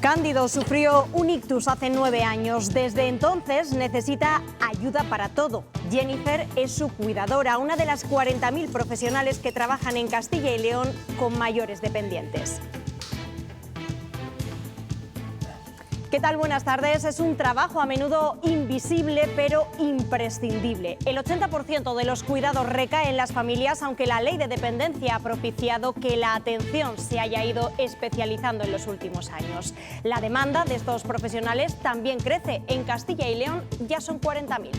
Cándido sufrió un ictus hace 9 años. Desde entonces necesita ayuda para todo. Jennifer es su cuidadora, una de las 40.000 profesionales que trabajan en Castilla y León con mayores dependientes. ¿Qué tal? Buenas tardes. Es un trabajo a menudo invisible pero imprescindible. El 80% de los cuidados recae en las familias, aunque la ley de dependencia ha propiciado que la atención se haya ido especializando en los últimos años. La demanda de estos profesionales también crece. En Castilla y León ya son 40.000.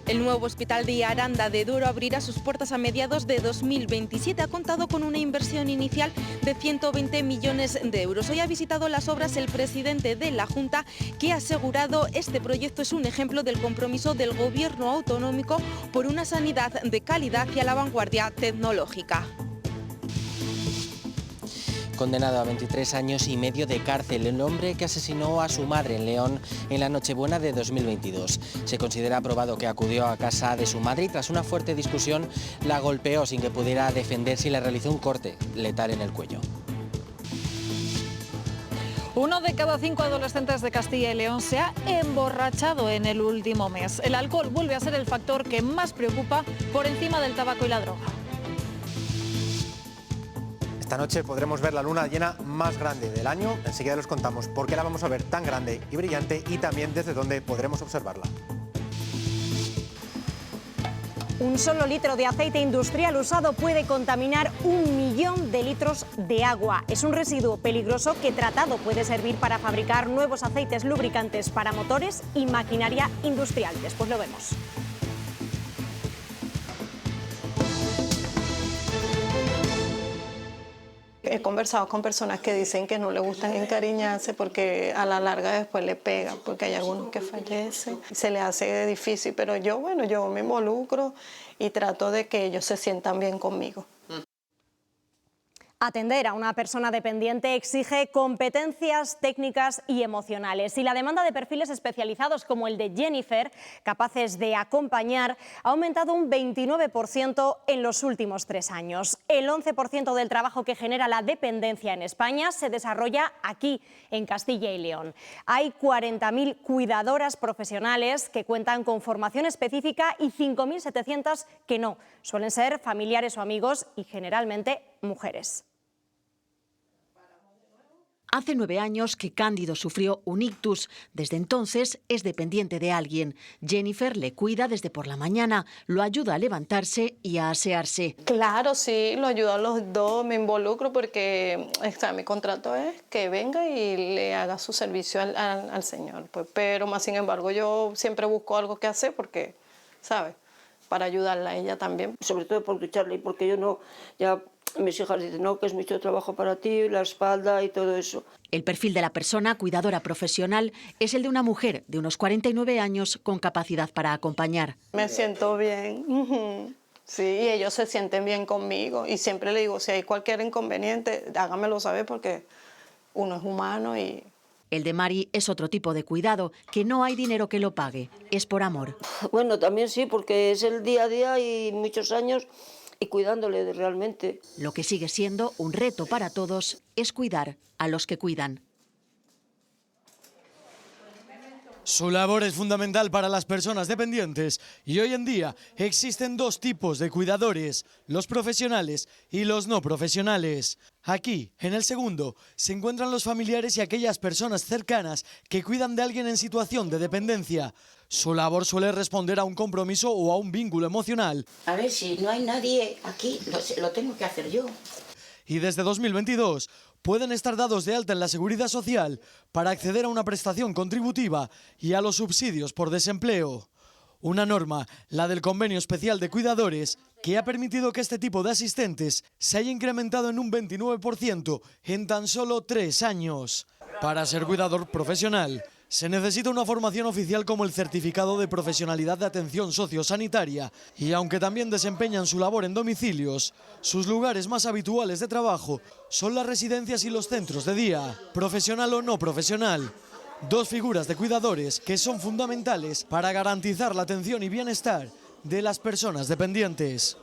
El nuevo hospital de Aranda de Duero abrirá sus puertas a mediados de 2027. Ha contado con una inversión inicial de 120 millones de euros. Hoy ha visitado las obras el presidente de la Junta, que ha asegurado este proyecto es un ejemplo del compromiso del Gobierno autonómico por una sanidad de calidad y a la vanguardia tecnológica. Condenado a 23 años y medio de cárcel, el hombre que asesinó a su madre en León en la Nochebuena de 2022. Se considera probado que acudió a casa de su madre y tras una fuerte discusión la golpeó sin que pudiera defenderse y le realizó un corte letal en el cuello. 1 de cada 5 adolescentes de Castilla y León se ha emborrachado en el último mes. El alcohol vuelve a ser el factor que más preocupa por encima del tabaco y la droga. Esta noche podremos ver la luna llena más grande del año. Enseguida les contamos por qué la vamos a ver tan grande y brillante y también desde dónde podremos observarla. Un solo litro de aceite industrial usado puede contaminar 1 millón de litros de agua. Es un residuo peligroso que tratado puede servir para fabricar nuevos aceites lubricantes para motores y maquinaria industrial. Después lo vemos. He conversado con personas que dicen que no le gustan encariñarse porque a la larga después le pega, porque hay algunos que fallecen. Se le hace difícil, pero yo me involucro y trato de que ellos se sientan bien conmigo. Atender a una persona dependiente exige competencias técnicas y emocionales, y la demanda de perfiles especializados como el de Jennifer, capaces de acompañar, ha aumentado un 29% en los últimos 3 años. El 11% del trabajo que genera la dependencia en España se desarrolla aquí, en Castilla y León. Hay 40.000 cuidadoras profesionales que cuentan con formación específica y 5.700 que no. Suelen ser familiares o amigos y generalmente mujeres. Hace 9 años que Cándido sufrió un ictus. Desde entonces es dependiente de alguien. Jennifer le cuida desde por la mañana, lo ayuda a levantarse y a asearse. Claro, sí, lo ayudo a los dos, me involucro porque mi contrato es que venga y le haga su servicio al señor. Pues, pero más sin embargo yo siempre busco algo que hacer porque, ¿sabes? Para ayudarla a ella también. Sobre todo por lucharle, porque yo no, ya mis hijas dicen, no, que es mucho trabajo para ti, la espalda y todo eso. El perfil de la persona cuidadora profesional es el de una mujer de unos 49 años con capacidad para acompañar. Me siento bien. Sí, y ellos se sienten bien conmigo y siempre le digo, si hay cualquier inconveniente, hágamelo saber porque uno es humano y... El de Mari es otro tipo de cuidado, que no hay dinero que lo pague, es por amor. Bueno, también sí, porque es el día a día y muchos años y cuidándole realmente. Lo que sigue siendo un reto para todos es cuidar a los que cuidan. Su labor es fundamental para las personas dependientes y hoy en día existen 2 tipos de cuidadores, los profesionales y los no profesionales. Aquí, en el segundo, se encuentran los familiares y aquellas personas cercanas que cuidan de alguien en situación de dependencia. Su labor suele responder a un compromiso o a un vínculo emocional. A ver, si no hay nadie aquí, lo tengo que hacer yo. Y desde 2022 pueden estar dados de alta en la Seguridad Social para acceder a una prestación contributiva y a los subsidios por desempleo. Una norma, la del Convenio Especial de Cuidadores, que ha permitido que este tipo de asistentes se haya incrementado en un 29% en tan solo 3 años. Para ser cuidador profesional, se necesita una formación oficial como el Certificado de Profesionalidad de Atención Sociosanitaria y aunque también desempeñan su labor en domicilios, sus lugares más habituales de trabajo son las residencias y los centros de día, profesional o no profesional. 2 figuras de cuidadores que son fundamentales para garantizar la atención y bienestar de las personas dependientes.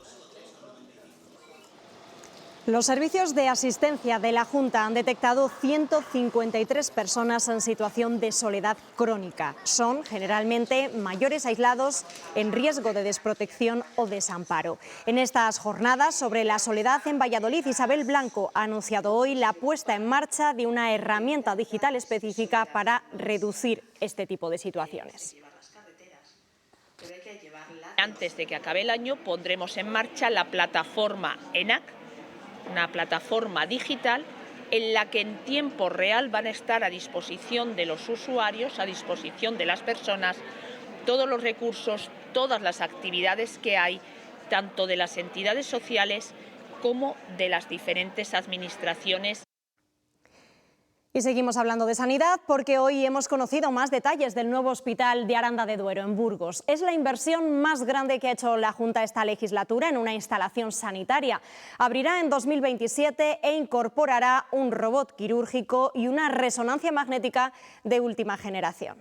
Los servicios de asistencia de la Junta han detectado 153 personas en situación de soledad crónica. Son generalmente mayores aislados en riesgo de desprotección o desamparo. En estas jornadas sobre la soledad en Valladolid, Isabel Blanco ha anunciado hoy la puesta en marcha de una herramienta digital específica para reducir este tipo de situaciones. Antes de que acabe el año pondremos en marcha la plataforma ENAC, una plataforma digital en la que en tiempo real van a estar a disposición de los usuarios, a disposición de las personas, todos los recursos, todas las actividades que hay, tanto de las entidades sociales como de las diferentes administraciones. Y seguimos hablando de sanidad porque hoy hemos conocido más detalles del nuevo hospital de Aranda de Duero, en Burgos. Es la inversión más grande que ha hecho la Junta esta legislatura en una instalación sanitaria. Abrirá en 2027 e incorporará un robot quirúrgico y una resonancia magnética de última generación.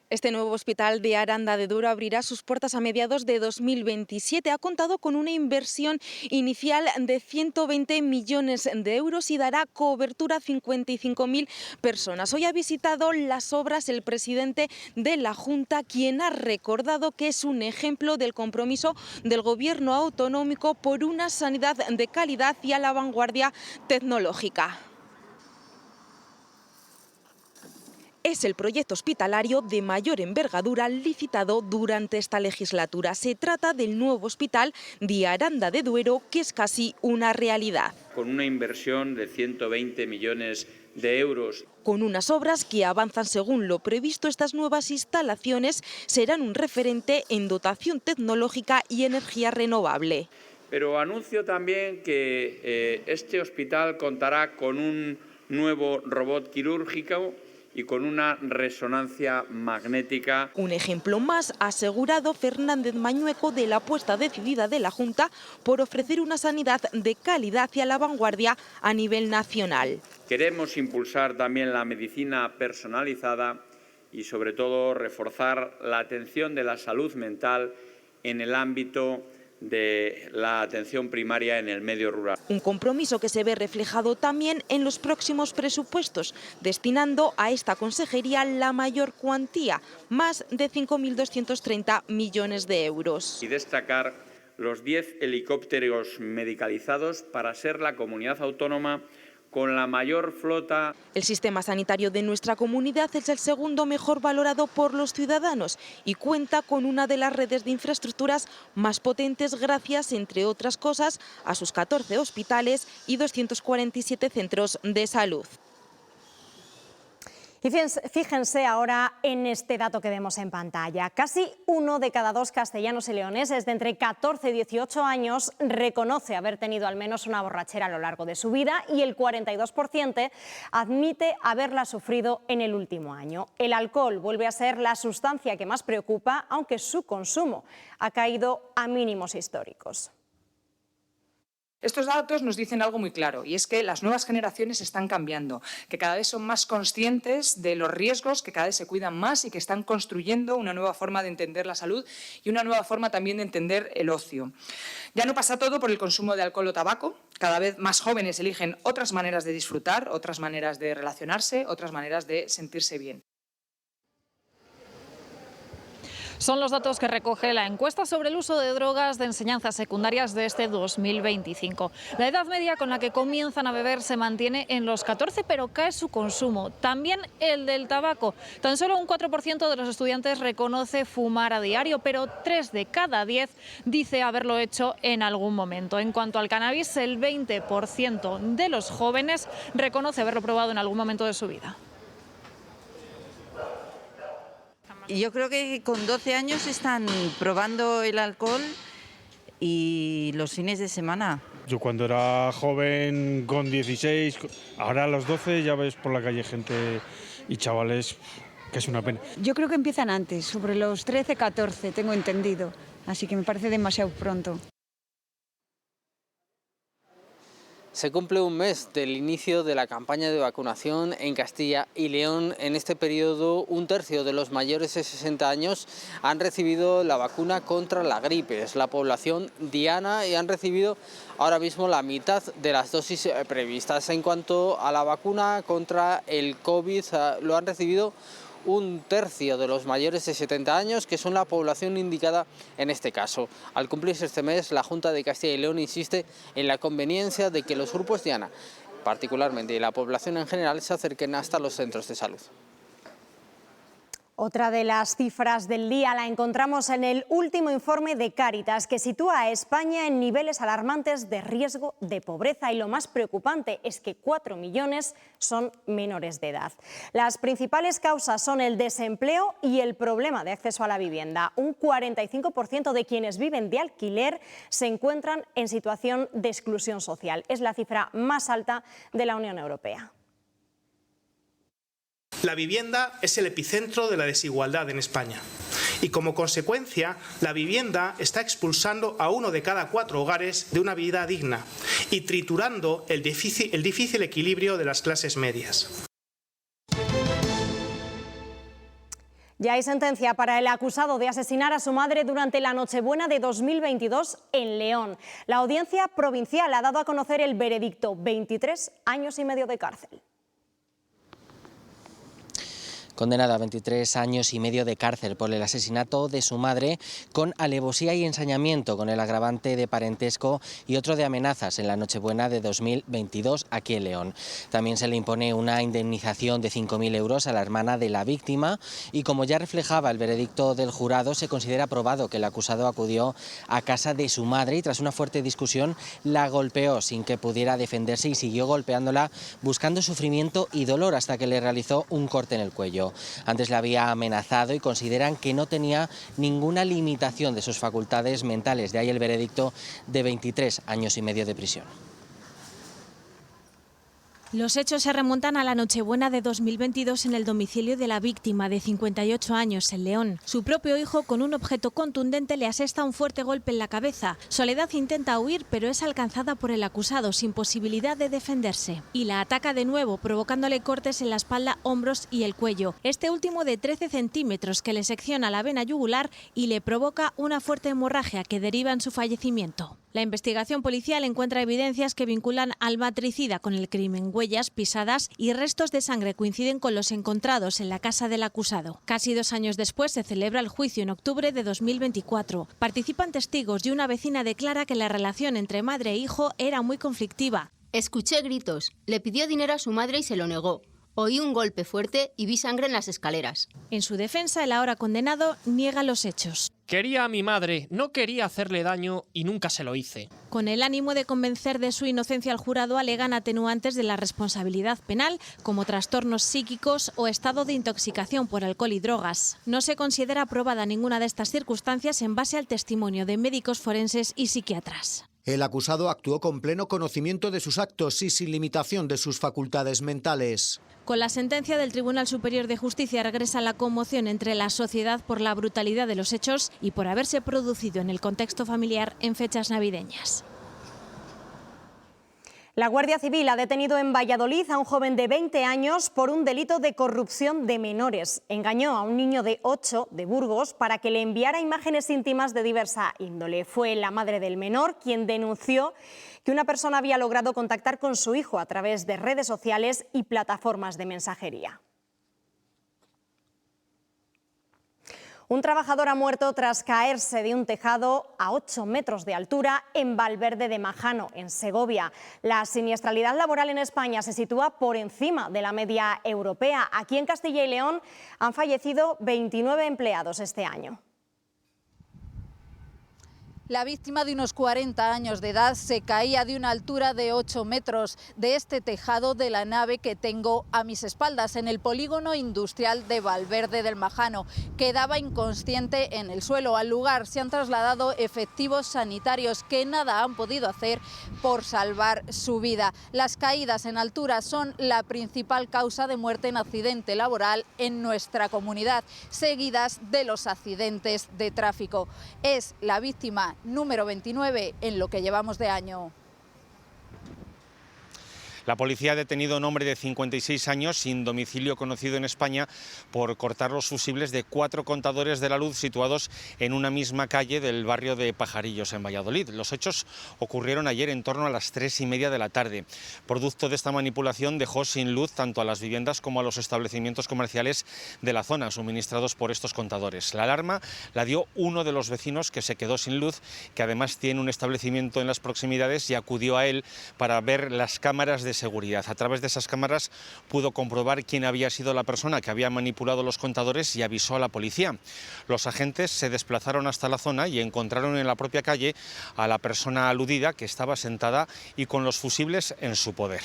Este nuevo hospital de Aranda de Duero abrirá sus puertas a mediados de 2027. Ha contado con una inversión inicial de 120 millones de euros y dará cobertura a 55.000 personas. Hoy ha visitado las obras el presidente de la Junta, quien ha recordado que es un ejemplo del compromiso del Gobierno autonómico por una sanidad de calidad y a la vanguardia tecnológica. Es el proyecto hospitalario de mayor envergadura licitado durante esta legislatura. Se trata del nuevo hospital de Aranda de Duero, que es casi una realidad. Con una inversión de 120 millones de euros. Con unas obras que avanzan según lo previsto, estas nuevas instalaciones serán un referente en dotación tecnológica y energía renovable. Pero anuncio también que este hospital contará con un nuevo robot quirúrgico y con una resonancia magnética. Un ejemplo más, ha asegurado Fernández Mañueco, de la apuesta decidida de la Junta por ofrecer una sanidad de calidad y a la vanguardia a nivel nacional. Queremos impulsar también la medicina personalizada y, sobre todo, reforzar la atención de la salud mental en el ámbito de la atención primaria en el medio rural. Un compromiso que se ve reflejado también en los próximos presupuestos, destinando a esta consejería la mayor cuantía, más de 5.230 millones de euros. Y destacar los 10 helicópteros medicalizados para ser la comunidad autónoma con la mayor flota. El sistema sanitario de nuestra comunidad es el segundo mejor valorado por los ciudadanos y cuenta con una de las redes de infraestructuras más potentes gracias, entre otras cosas, a sus 14 hospitales y 247 centros de salud. Y fíjense ahora en este dato que vemos en pantalla. Casi 1 de cada 2 castellanos y leoneses de entre 14 y 18 años reconoce haber tenido al menos una borrachera a lo largo de su vida y el 42% admite haberla sufrido en el último año. El alcohol vuelve a ser la sustancia que más preocupa, aunque su consumo ha caído a mínimos históricos. Estos datos nos dicen algo muy claro, y es que las nuevas generaciones están cambiando, que cada vez son más conscientes de los riesgos, que cada vez se cuidan más y que están construyendo una nueva forma de entender la salud y una nueva forma también de entender el ocio. Ya no pasa todo por el consumo de alcohol o tabaco, cada vez más jóvenes eligen otras maneras de disfrutar, otras maneras de relacionarse, otras maneras de sentirse bien. Son los datos que recoge la encuesta sobre el uso de drogas de enseñanzas secundarias de este 2025. La edad media con la que comienzan a beber se mantiene en los 14, pero cae su consumo. También el del tabaco. Tan solo un 4% de los estudiantes reconoce fumar a diario, pero 3 de cada 10 dice haberlo hecho en algún momento. En cuanto al cannabis, el 20% de los jóvenes reconoce haberlo probado en algún momento de su vida. Y yo creo que con 12 años están probando el alcohol y los fines de semana. Yo cuando era joven, con 16, ahora a los 12 ya ves por la calle gente y chavales, que es una pena. Yo creo que empiezan antes, sobre los 13, 14, tengo entendido, así que me parece demasiado pronto. Se cumple un mes del inicio de la campaña de vacunación en Castilla y León. En este periodo, un tercio de los mayores de 60 años han recibido la vacuna contra la gripe. Es la población diana y han recibido ahora mismo la mitad de las dosis previstas. En cuanto a la vacuna contra el COVID, lo han recibido un tercio de los mayores de 70 años, que son la población indicada en este caso. Al cumplirse este mes, la Junta de Castilla y León insiste en la conveniencia de que los grupos diana, particularmente y la población en general, se acerquen hasta los centros de salud. Otra de las cifras del día la encontramos en el último informe de Cáritas, que sitúa a España en niveles alarmantes de riesgo de pobreza, y lo más preocupante es que 4 millones son menores de edad. Las principales causas son el desempleo y el problema de acceso a la vivienda. Un 45% de quienes viven de alquiler se encuentran en situación de exclusión social. Es la cifra más alta de la Unión Europea. La vivienda es el epicentro de la desigualdad en España y, como consecuencia, la vivienda está expulsando a 1 de cada 4 hogares de una vida digna y triturando el difícil equilibrio de las clases medias. Ya hay sentencia para el acusado de asesinar a su madre durante la Nochebuena de 2022 en León. La Audiencia Provincial ha dado a conocer el veredicto: 23 años y medio de cárcel. Condenado a 23 años y medio de cárcel por el asesinato de su madre con alevosía y ensañamiento, con el agravante de parentesco y otro de amenazas, en la Nochebuena de 2022 aquí en León. También se le impone una indemnización de 5.000 euros a la hermana de la víctima, y como ya reflejaba el veredicto del jurado, se considera probado que el acusado acudió a casa de su madre y, tras una fuerte discusión, la golpeó sin que pudiera defenderse y siguió golpeándola buscando sufrimiento y dolor hasta que le realizó un corte en el cuello. Antes la había amenazado y consideran que no tenía ninguna limitación de sus facultades mentales, de ahí el veredicto de 23 años y medio de prisión. Los hechos se remontan a la Nochebuena de 2022 en el domicilio de la víctima, de 58 años, en León. Su propio hijo, con un objeto contundente, le asesta un fuerte golpe en la cabeza. Soledad intenta huir, pero es alcanzada por el acusado, sin posibilidad de defenderse. Y la ataca de nuevo, provocándole cortes en la espalda, hombros y el cuello. Este último de 13 centímetros, que le secciona la vena yugular y le provoca una fuerte hemorragia que deriva en su fallecimiento. La investigación policial encuentra evidencias que vinculan al matricida con el crimen. Huellas, pisadas y restos de sangre coinciden con los encontrados en la casa del acusado. Casi 2 años después se celebra el juicio, en octubre de 2024. Participan testigos y una vecina declara que la relación entre madre e hijo era muy conflictiva. Escuché gritos, le pidió dinero a su madre y se lo negó. Oí un golpe fuerte y vi sangre en las escaleras. En su defensa, el ahora condenado niega los hechos. Quería a mi madre, no quería hacerle daño y nunca se lo hice. Con el ánimo de convencer de su inocencia al jurado, alegan atenuantes de la responsabilidad penal, como trastornos psíquicos o estado de intoxicación por alcohol y drogas. No se considera probada ninguna de estas circunstancias en base al testimonio de médicos forenses y psiquiatras. El acusado actuó con pleno conocimiento de sus actos y sin limitación de sus facultades mentales. Con la sentencia del Tribunal Superior de Justicia regresa la conmoción entre la sociedad por la brutalidad de los hechos y por haberse producido en el contexto familiar en fechas navideñas. La Guardia Civil ha detenido en Valladolid a un joven de 20 años por un delito de corrupción de menores. Engañó a un niño de 8 de Burgos para que le enviara imágenes íntimas de diversa índole. Fue la madre del menor quien denunció que una persona había logrado contactar con su hijo a través de redes sociales y plataformas de mensajería. Un trabajador ha muerto tras caerse de un tejado a 8 metros de altura en Valverde de Majano, en Segovia. La siniestralidad laboral en España se sitúa por encima de la media europea. Aquí en Castilla y León han fallecido 29 empleados este año. La víctima, de unos 40 años de edad, se caía de una altura de 8 metros de este tejado de la nave que tengo a mis espaldas, en el polígono industrial de Valverde del Majano. Quedaba inconsciente en el suelo. Al lugar se han trasladado efectivos sanitarios que nada han podido hacer por salvar su vida. Las caídas en altura son la principal causa de muerte en accidente laboral en nuestra comunidad, seguidas de los accidentes de tráfico. Es la víctima número 29 en lo que llevamos de año. La policía ha detenido a un hombre de 56 años sin domicilio conocido en España por cortar los fusibles de 4 contadores de la luz situados en una misma calle del barrio de Pajarillos, en Valladolid. Los hechos ocurrieron ayer en torno a las 3:30 de la tarde. Producto de esta manipulación dejó sin luz tanto a las viviendas como a los establecimientos comerciales de la zona suministrados por estos contadores. La alarma la dio uno de los vecinos que se quedó sin luz, que además tiene un establecimiento en las proximidades, y acudió a él para ver las cámaras de seguridad. A través de esas cámaras pudo comprobar quién había sido la persona que había manipulado los contadores y avisó a la policía. Los agentes se desplazaron hasta la zona y encontraron en la propia calle a la persona aludida, que estaba sentada y con los fusibles en su poder.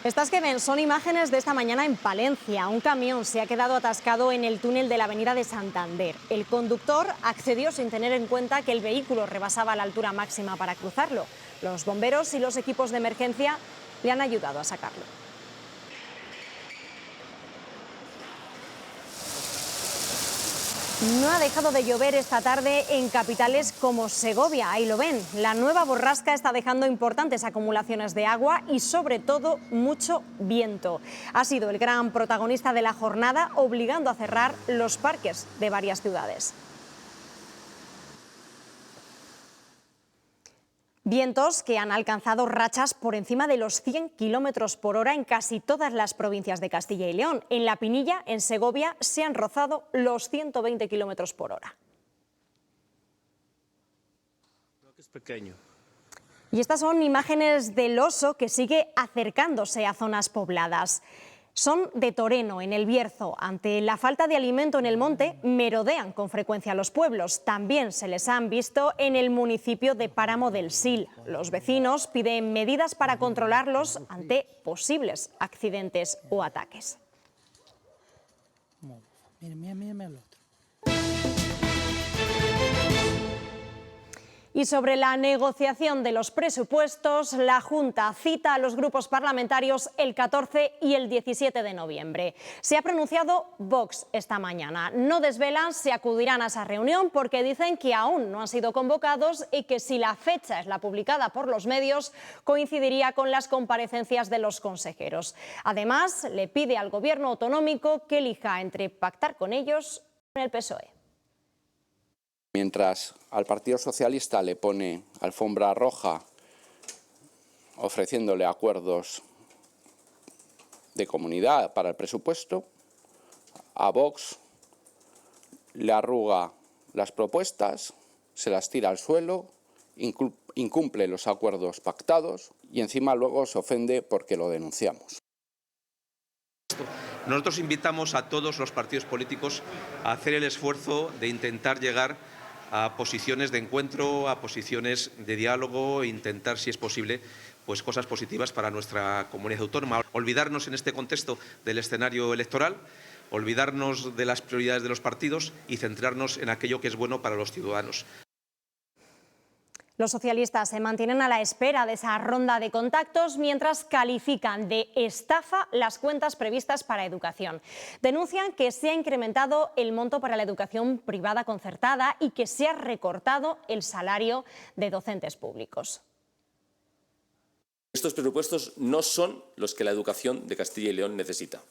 Estas que ven son imágenes de esta mañana en Palencia. Un camión se ha quedado atascado en el túnel de la avenida de Santander. El conductor accedió sin tener en cuenta que el vehículo rebasaba la altura máxima para cruzarlo. Los bomberos y los equipos de emergencia le han ayudado a sacarlo. No ha dejado de llover esta tarde en capitales como Segovia, ahí lo ven. La nueva borrasca está dejando importantes acumulaciones de agua y sobre todo mucho viento. Ha sido el gran protagonista de la jornada, obligando a cerrar los parques de varias ciudades. Vientos que han alcanzado rachas por encima de los 100 kilómetros por hora en casi todas las provincias de Castilla y León. En La Pinilla, en Segovia, se han rozado los 120 kilómetros por hora. Es pequeño. Y estas son imágenes del oso que sigue acercándose a zonas pobladas. Son de Toreno, en el Bierzo. Ante la falta de alimento en el monte, merodean con frecuencia los pueblos. También se les han visto en el municipio de Páramo del Sil. Los vecinos piden medidas para controlarlos ante posibles accidentes o ataques. Mira el otro. Y sobre la negociación de los presupuestos, la Junta cita a los grupos parlamentarios el 14 y el 17 de noviembre. Se ha pronunciado Vox esta mañana. No desvelan si acudirán a esa reunión porque dicen que aún no han sido convocados y que si la fecha es la publicada por los medios, coincidiría con las comparecencias de los consejeros. Además, le pide al Gobierno autonómico que elija entre pactar con ellos o con el PSOE. Mientras al Partido Socialista le pone alfombra roja ofreciéndole acuerdos de comunidad para el presupuesto, a Vox le arruga las propuestas, se las tira al suelo, incumple los acuerdos pactados y encima luego se ofende porque lo denunciamos. Nosotros invitamos a todos los partidos políticos a hacer el esfuerzo de intentar llegar a posiciones de encuentro, a posiciones de diálogo, e intentar, si es posible, pues cosas positivas para nuestra comunidad autónoma. Olvidarnos en este contexto del escenario electoral, olvidarnos de las prioridades de los partidos y centrarnos en aquello que es bueno para los ciudadanos. Los socialistas se mantienen a la espera de esa ronda de contactos mientras califican de estafa las cuentas previstas para educación. Denuncian que se ha incrementado el monto para la educación privada concertada y que se ha recortado el salario de docentes públicos. Estos presupuestos no son los que la educación de Castilla y León necesita.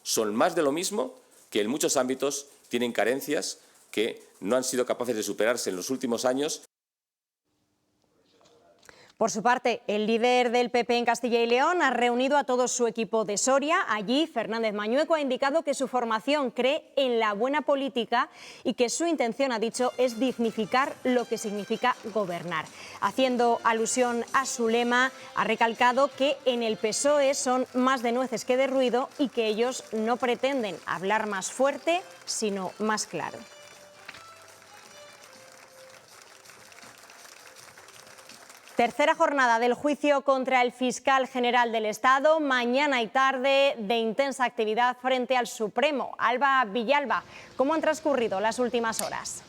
Son más de lo mismo que en muchos ámbitos tienen carencias que no han sido capaces de superarse en los últimos años. Por su parte, el líder del PP en Castilla y León ha reunido a todo su equipo de Soria. Allí, Fernández Mañueco ha indicado que su formación cree en la buena política y que su intención, ha dicho, es dignificar lo que significa gobernar. Haciendo alusión a su lema, ha recalcado que en el PSOE son más de nueces que de ruido y que ellos no pretenden hablar más fuerte, sino más claro. Tercera jornada del juicio contra el fiscal general del Estado, mañana y tarde de intensa actividad frente al Supremo. Alba Villalba, ¿cómo han transcurrido las últimas horas?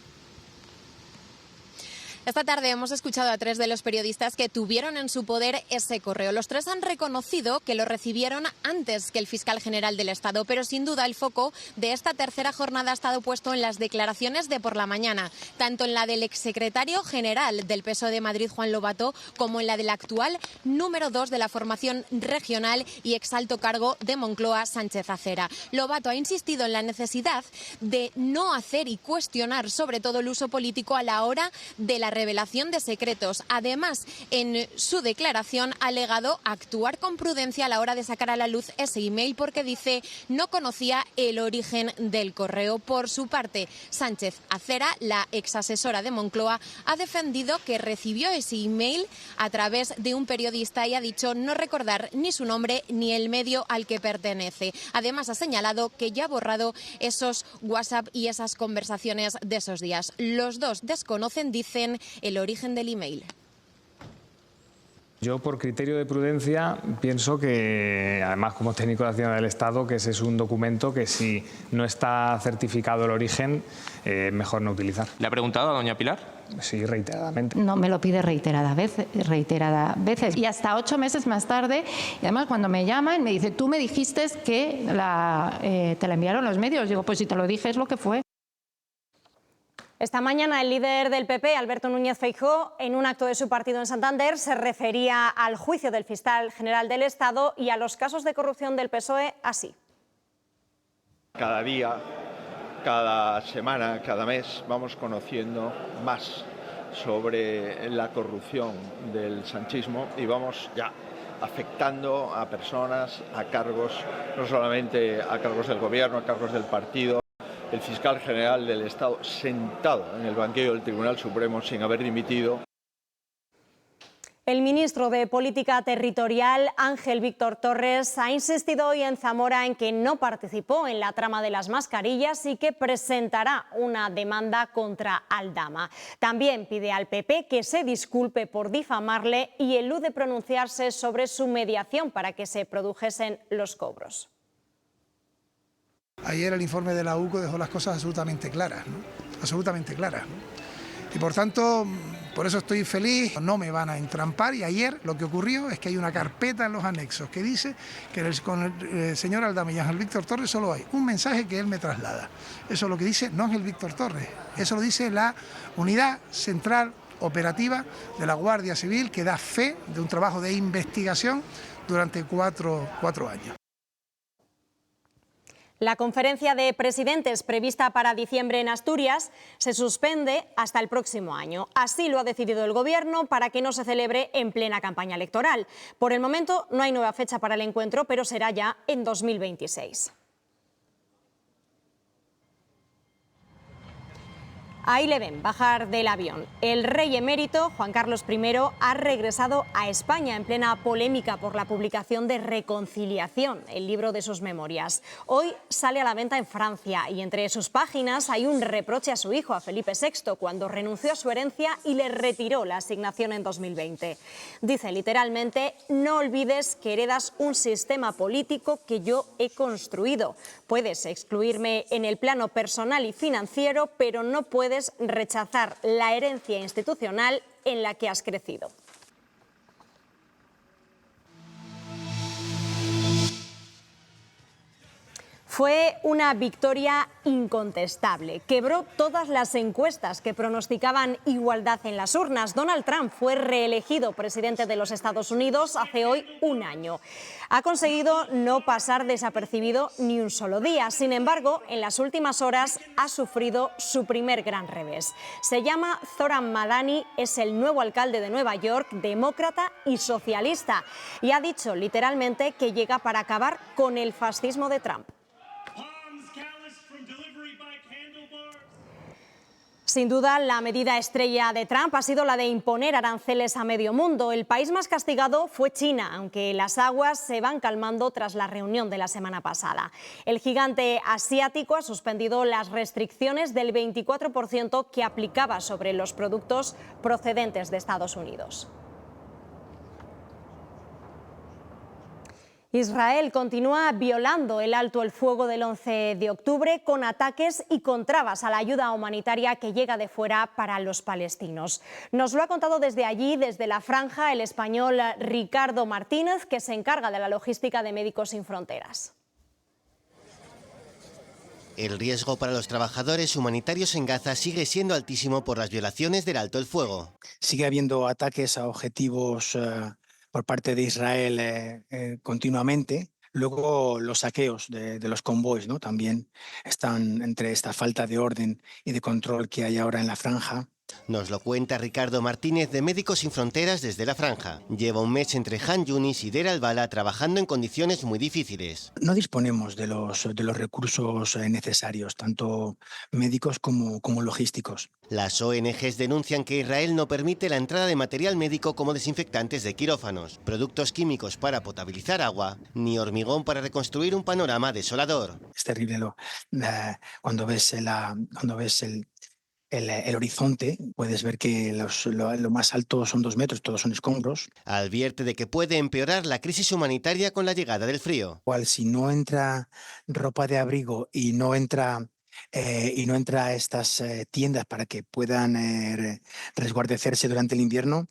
Esta tarde hemos escuchado a 3 de los periodistas que tuvieron en su poder ese correo. Los 3 han reconocido que lo recibieron antes que el fiscal general del Estado, pero sin duda el foco de esta tercera jornada ha estado puesto en las declaraciones de por la mañana, tanto en la del exsecretario general del PSOE de Madrid, Juan Lobato, como en la del actual número 2 de la formación regional y exalto cargo de Moncloa, Sánchez Acera. Lobato ha insistido en la necesidad de no hacer y cuestionar sobre todo el uso político a la hora de la revelación de secretos. Además, en su declaración ha alegado actuar con prudencia a la hora de sacar a la luz ese email porque dice no conocía el origen del correo. Por su parte, Sánchez Acera, la exasesora de Moncloa, ha defendido que recibió ese email a través de un periodista y ha dicho no recordar ni su nombre ni el medio al que pertenece. Además, ha señalado que ya ha borrado esos WhatsApp y esas conversaciones de esos días. Los dos desconocen, dicen, el origen del email. Yo, por criterio de prudencia, pienso que, además como técnico de Hacienda del Estado, que ese es un documento que si no está certificado el origen, mejor no utilizar. ¿Le ha preguntado a doña Pilar? Sí, reiteradamente. No, me lo pide reiteradas veces y hasta 8 meses más tarde. Y además cuando me llaman me dice, tú me dijiste que te la enviaron los medios. Digo, pues si te lo dije es lo que fue. Esta mañana el líder del PP, Alberto Núñez Feijóo, en un acto de su partido en Santander, se refería al juicio del fiscal general del Estado y a los casos de corrupción del PSOE así. Cada día, cada semana, cada mes vamos conociendo más sobre la corrupción del sanchismo y vamos ya afectando a personas, a cargos, no solamente a cargos del gobierno, a cargos del partido. El fiscal general del Estado sentado en el banquillo del Tribunal Supremo sin haber dimitido. El ministro de Política Territorial, Ángel Víctor Torres, ha insistido hoy en Zamora en que no participó en la trama de las mascarillas y que presentará una demanda contra Aldama. También pide al PP que se disculpe por difamarle y elude pronunciarse sobre su mediación para que se produjesen los cobros. Ayer el informe de la UCO dejó las cosas absolutamente claras, ¿no? Absolutamente claras, ¿no? Y por tanto, por eso estoy feliz, no me van a entrampar y ayer lo que ocurrió es que hay una carpeta en los anexos que dice que con el señor Aldama y Ángel Víctor Torres solo hay un mensaje que él me traslada. Eso es lo que dice no Ángel Víctor Torres, eso lo dice la Unidad Central Operativa de la Guardia Civil que da fe de un trabajo de investigación durante cuatro años. La conferencia de presidentes prevista para diciembre en Asturias se suspende hasta el próximo año. Así lo ha decidido el Gobierno para que no se celebre en plena campaña electoral. Por el momento no hay nueva fecha para el encuentro, pero será ya en 2026. Ahí le ven bajar del avión. El rey emérito, Juan Carlos I, ha regresado a España en plena polémica por la publicación de Reconciliación, el libro de sus memorias. Hoy sale a la venta en Francia y entre sus páginas hay un reproche a su hijo, a Felipe VI, cuando renunció a su herencia y le retiró la asignación en 2020. Dice literalmente, no olvides que heredas un sistema político que yo he construido. Puedes excluirme en el plano personal y financiero, pero no puedes rechazar la herencia institucional en la que has crecido. Fue una victoria incontestable. Quebró todas las encuestas que pronosticaban igualdad en las urnas. Donald Trump fue reelegido presidente de los Estados Unidos hace hoy un año. Ha conseguido no pasar desapercibido ni un solo día. Sin embargo, en las últimas horas ha sufrido su primer gran revés. Se llama Zoran Madani, es el nuevo alcalde de Nueva York, demócrata y socialista. Y ha dicho literalmente que llega para acabar con el fascismo de Trump. Sin duda, la medida estrella de Trump ha sido la de imponer aranceles a medio mundo. El país más castigado fue China, aunque las aguas se van calmando tras la reunión de la semana pasada. El gigante asiático ha suspendido las restricciones del 24% que aplicaba sobre los productos procedentes de Estados Unidos. Israel continúa violando el alto el fuego del 11 de octubre con ataques y con trabas a la ayuda humanitaria que llega de fuera para los palestinos. Nos lo ha contado desde allí, desde la franja, el español Ricardo Martínez, que se encarga de la logística de Médicos Sin Fronteras. El riesgo para los trabajadores humanitarios en Gaza sigue siendo altísimo por las violaciones del alto el fuego. Sigue habiendo ataques a objetivos por parte de Israel continuamente. Luego los saqueos de los convoys, ¿no? También están entre esta falta de orden y de control que hay ahora en la franja. Nos lo cuenta Ricardo Martínez de Médicos Sin Fronteras desde la franja. Lleva un mes entre Han Yunis y Deir al-Balah trabajando en condiciones muy difíciles. No disponemos de los recursos necesarios, tanto médicos como logísticos. Las ONGs denuncian que Israel no permite la entrada de material médico como desinfectantes de quirófanos, productos químicos para potabilizar agua, ni hormigón para reconstruir un panorama desolador. Es terrible cuando ves el horizonte, puedes ver que lo más alto son 2 metros, todos son escombros. Advierte de que puede empeorar la crisis humanitaria con la llegada del frío. Si no entra ropa de abrigo y no entra a estas tiendas para que puedan resguardecerse durante el invierno,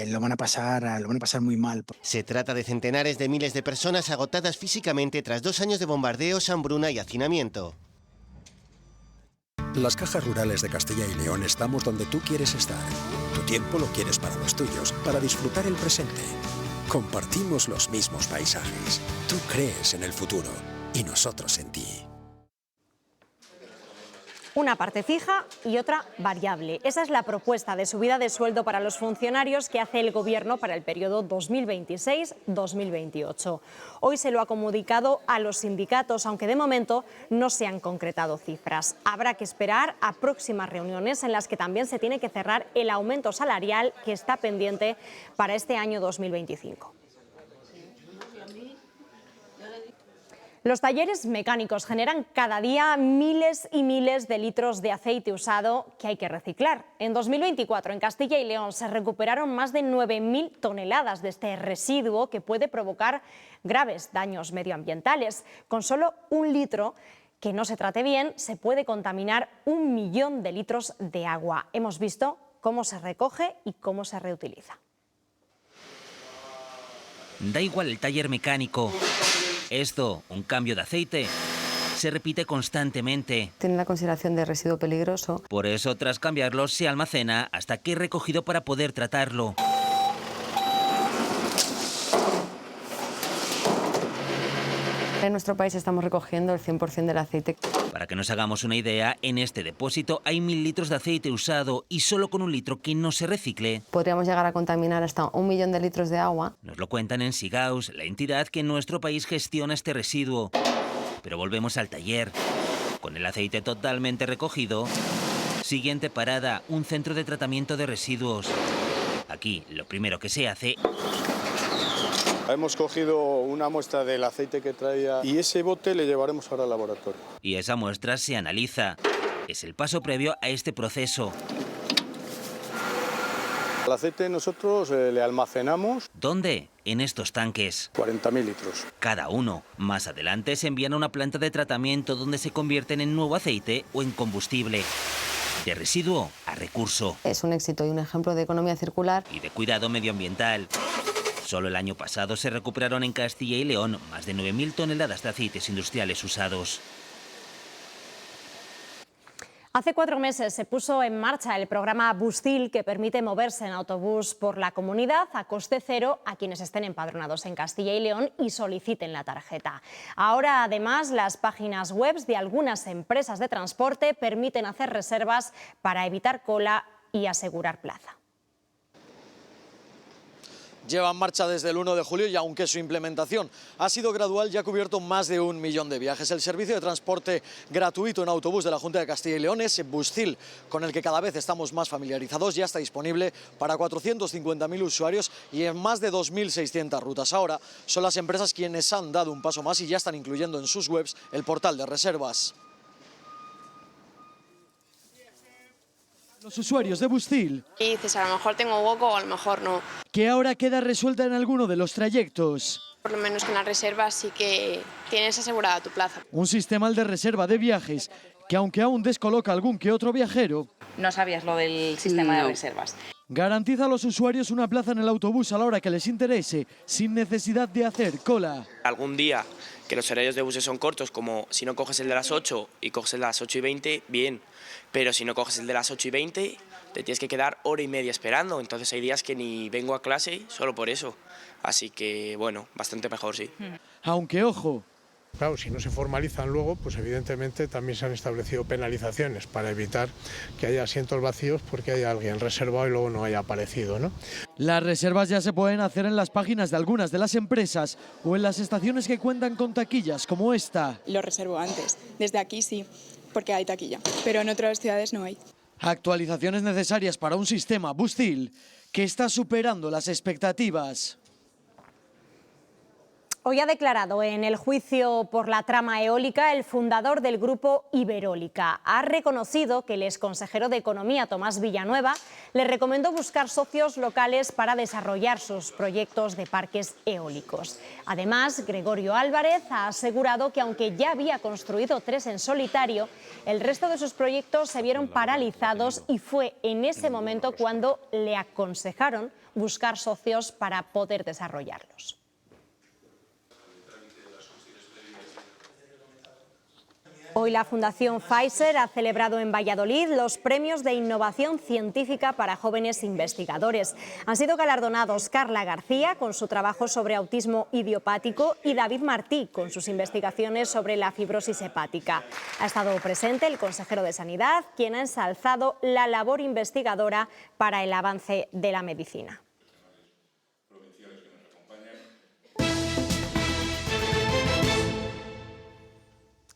lo van a pasar muy mal. Se trata de centenares de miles de personas agotadas físicamente tras 2 años de bombardeos, hambruna y hacinamiento. Las Cajas Rurales de Castilla y León estamos donde tú quieres estar. Tu tiempo lo quieres para los tuyos, para disfrutar el presente. Compartimos los mismos paisajes. Tú crees en el futuro y nosotros en ti. Una parte fija y otra variable. Esa es la propuesta de subida de sueldo para los funcionarios que hace el Gobierno para el periodo 2026-2028. Hoy se lo ha comunicado a los sindicatos, aunque de momento no se han concretado cifras. Habrá que esperar a próximas reuniones en las que también se tiene que cerrar el aumento salarial que está pendiente para este año 2025. Los talleres mecánicos generan cada día miles y miles de litros de aceite usado que hay que reciclar. En 2024, en Castilla y León, se recuperaron más de 9.000 toneladas de este residuo que puede provocar graves daños medioambientales. Con solo 1 litro que no se trate bien, se puede contaminar 1 millón de litros de agua. Hemos visto cómo se recoge y cómo se reutiliza. Da igual el taller mecánico. Esto, un cambio de aceite, se repite constantemente. Tiene la consideración de residuo peligroso. Por eso, tras cambiarlo, se almacena hasta que es recogido para poder tratarlo. En nuestro país estamos recogiendo el 100% del aceite. Para que nos hagamos una idea, en este depósito hay 1.000 litros de aceite usado y solo con 1 litro que no se recicle. Podríamos llegar a contaminar hasta 1 millón de litros de agua. Nos lo cuentan en Sigaus, la entidad que en nuestro país gestiona este residuo. Pero volvemos al taller. Con el aceite totalmente recogido, siguiente parada, un centro de tratamiento de residuos. Aquí, lo primero que se hace... Hemos cogido una muestra del aceite que traía y ese bote le llevaremos ahora al laboratorio. Y esa muestra se analiza. Es el paso previo a este proceso. El aceite nosotros le almacenamos. ¿Dónde? En estos tanques. 40.000 litros. Cada uno. Más adelante se envían a una planta de tratamiento donde se convierten en nuevo aceite o en combustible. De residuo a recurso. Es un éxito y un ejemplo de economía circular. Y de cuidado medioambiental. Solo el año pasado se recuperaron en Castilla y León más de 9.000 toneladas de aceites industriales usados. Hace 4 meses se puso en marcha el programa Bustil, que permite moverse en autobús por la comunidad a coste cero a quienes estén empadronados en Castilla y León y soliciten la tarjeta. Ahora, además, las páginas web de algunas empresas de transporte permiten hacer reservas para evitar cola y asegurar plaza. Lleva en marcha desde el 1 de julio y aunque su implementación ha sido gradual, ya ha cubierto más de 1 millón de viajes. El servicio de transporte gratuito en autobús de la Junta de Castilla y León, ese Bustil, con el que cada vez estamos más familiarizados, ya está disponible para 450.000 usuarios y en más de 2.600 rutas. Ahora son las empresas quienes han dado un paso más y ya están incluyendo en sus webs el portal de reservas. Los usuarios de Bustil. Y dices, a lo mejor tengo hueco o a lo mejor no. Que ahora queda resuelta en alguno de los trayectos. Por lo menos con la reserva sí que tienes asegurada tu plaza. Un sistema el de reserva de viajes que, aunque aún descoloca algún que otro viajero, no sabías lo del sistema de reservas. Garantiza a los usuarios una plaza en el autobús a la hora que les interese, sin necesidad de hacer cola. Algún día que los horarios de buses son cortos, como si no coges el de las 8 y coges el de las 8:20, bien. Pero si no coges el de las 8:20, te tienes que quedar hora y media esperando. Entonces hay días que ni vengo a clase solo por eso. Así que, bueno, bastante mejor, sí. Aunque, ojo, claro, si no se formalizan luego, pues evidentemente también se han establecido penalizaciones para evitar que haya asientos vacíos porque haya alguien reservado y luego no haya aparecido, ¿no? Las reservas ya se pueden hacer en las páginas de algunas de las empresas o en las estaciones que cuentan con taquillas como esta. Lo reservo antes. Desde aquí sí, porque hay taquilla, pero en otras ciudades no hay. Actualizaciones necesarias para un sistema Bustil que está superando las expectativas. Hoy ha declarado en el juicio por la trama eólica el fundador del grupo Iberólica. Ha reconocido que el exconsejero de Economía, Tomás Villanueva, le recomendó buscar socios locales para desarrollar sus proyectos de parques eólicos. Además, Gregorio Álvarez ha asegurado que aunque ya había construido 3 en solitario, el resto de sus proyectos se vieron paralizados y fue en ese momento cuando le aconsejaron buscar socios para poder desarrollarlos. Hoy la Fundación Pfizer ha celebrado en Valladolid los premios de innovación científica para jóvenes investigadores. Han sido galardonados Carla García con su trabajo sobre autismo idiopático y David Martí con sus investigaciones sobre la fibrosis hepática. Ha estado presente el consejero de Sanidad, quien ha ensalzado la labor investigadora para el avance de la medicina.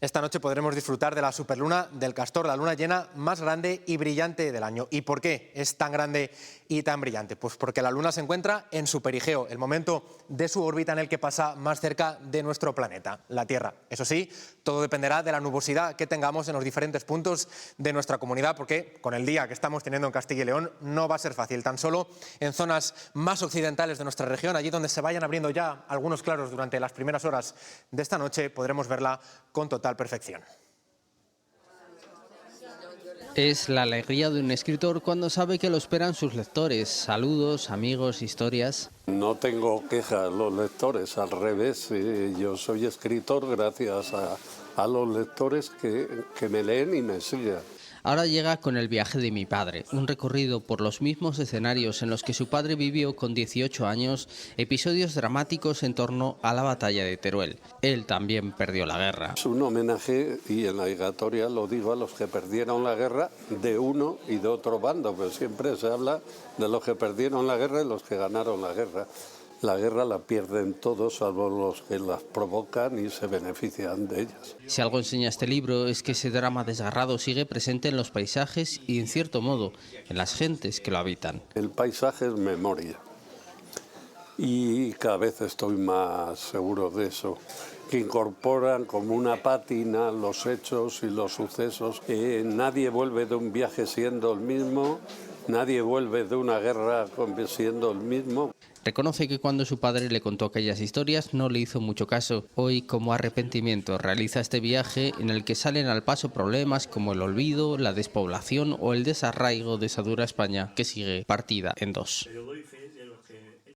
Esta noche podremos disfrutar de la superluna del Castor, la luna llena más grande y brillante del año. ¿Y por qué es tan grande y tan brillante? Pues porque la luna se encuentra en su perigeo, el momento de su órbita en el que pasa más cerca de nuestro planeta, la Tierra. Eso sí, todo dependerá de la nubosidad que tengamos en los diferentes puntos de nuestra comunidad, porque con el día que estamos teniendo en Castilla y León no va a ser fácil. Tan solo en zonas más occidentales de nuestra región, allí donde se vayan abriendo ya algunos claros durante las primeras horas de esta noche, podremos verla con total perfección. Es la alegría de un escritor cuando sabe que lo esperan sus lectores. Saludos, amigos, historias. No tengo quejas los lectores, al revés. Yo soy escritor gracias a los lectores que me leen y me siguen. Ahora llega con El viaje de mi padre, un recorrido por los mismos escenarios en los que su padre vivió con 18 años, episodios dramáticos en torno a la batalla de Teruel. Él también perdió la guerra. Es un homenaje, y en la dedicatoria lo digo, a los que perdieron la guerra de uno y de otro bando, pero siempre se habla de los que perdieron la guerra y los que ganaron la guerra. La guerra la pierden todos, salvo los que las provocan y se benefician de ellas. Si algo enseña este libro es que ese drama desgarrado sigue presente en los paisajes y, en cierto modo, en las gentes que lo habitan. El paisaje es memoria y cada vez estoy más seguro de eso, que incorporan como una pátina los hechos y los sucesos. Nadie vuelve de un viaje siendo el mismo, nadie vuelve de una guerra siendo el mismo. Reconoce que cuando su padre le contó aquellas historias no le hizo mucho caso. Hoy, como arrepentimiento, realiza este viaje en el que salen al paso problemas como el olvido, la despoblación o el desarraigo de esa dura España que sigue partida en dos.